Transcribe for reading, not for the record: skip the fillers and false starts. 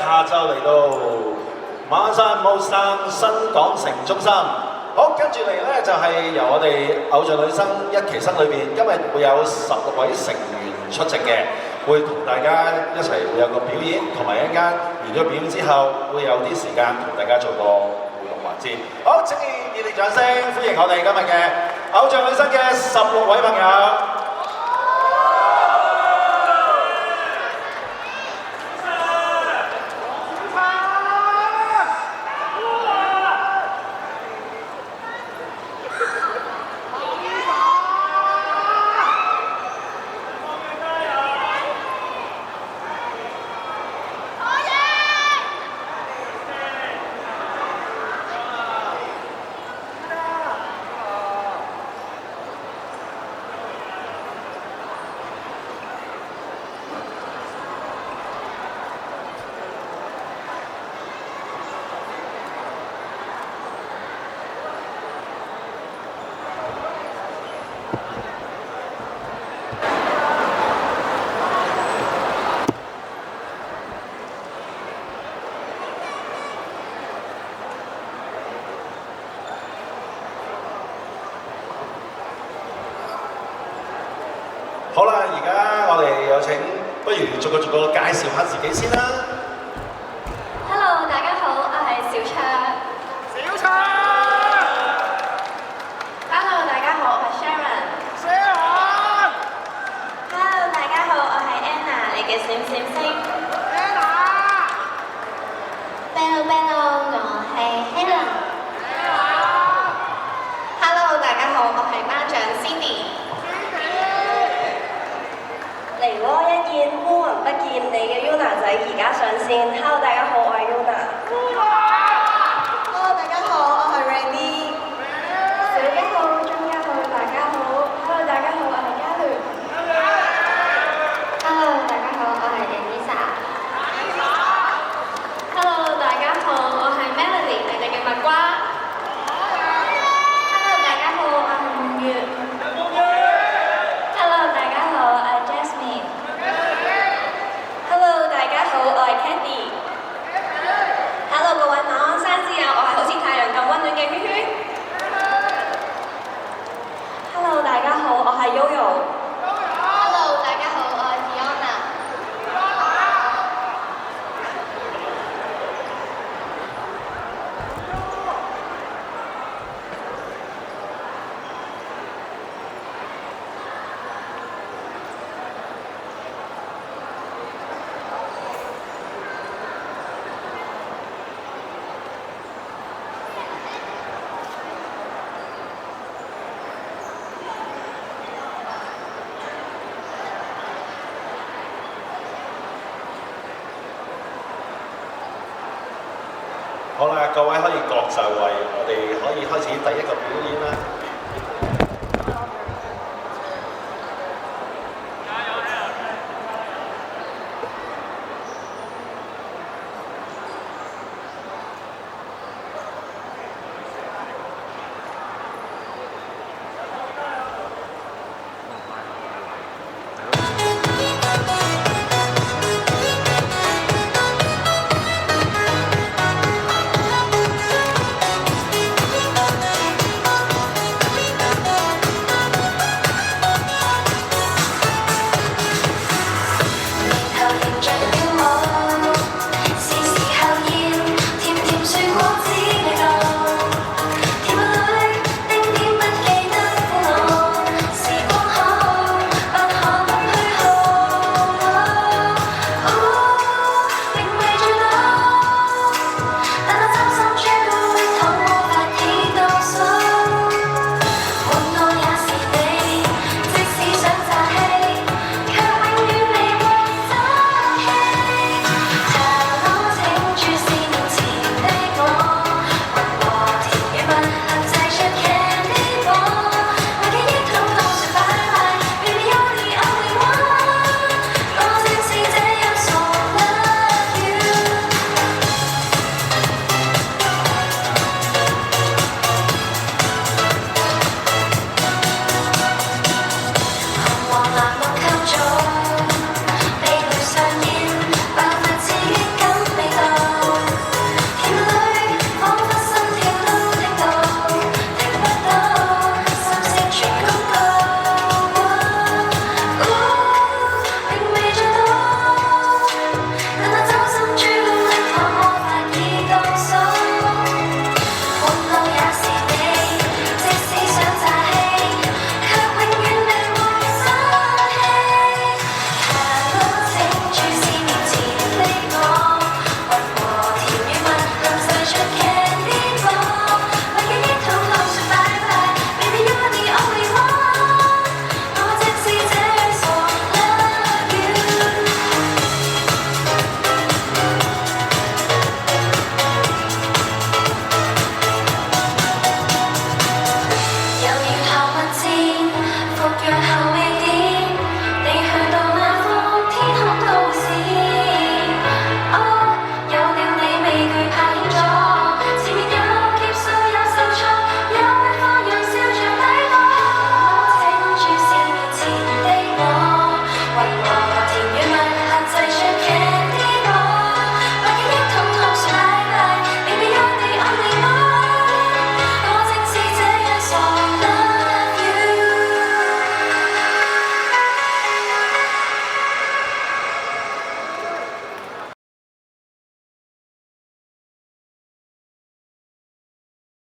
下晝嚟到馬山武山新港城中心。好，跟住嚟咧就係由我哋偶像女生一期生裏邊，今日會有16位成員出席嘅，會同大家一齊會有個表演，同埋一間完咗表演之後，會有啲時間同大家做個互動環節。好，請熱烈掌聲歡迎我哋今日嘅偶像女生嘅16位朋友。好啦，而家我哋有請，不如逐個介紹下自己先啦。Hello， 大家好，我係小卓。小卓。Hello， 大家好，我係 Sharon。Sharon。Hello， 大家好，我係 Anna， 你嘅閃閃星。Anna。Bello，我係 Helen。Hello， 大家好，我係班長 Cindy。梨渦一現，烏雲不見，你嘅 Yuna 仔而家上線。Hello， 大家好，我係 Yuna。Hello， 大家好，我係 Randy。小一號、中一號，大家好。Hello， 大家好，我係嘉聯。Hello， 大家好，我係 Elisa。Hello， 大家好，我係 Melody， 你哋嘅蜜瓜。Hello， 大家好，我係夢月。Hello， 大家好，我係 Jasmine。Hello， 大家好，我係 Candy。Hello， 各位晚安山之友，我係好似太陽咁溫暖嘅圈圈。Hello， 大家好，我係 Yoyo。Hello， 大家好，我係 Fiona。好啦，各位可以各就位，我哋可以開始第一個表演啦。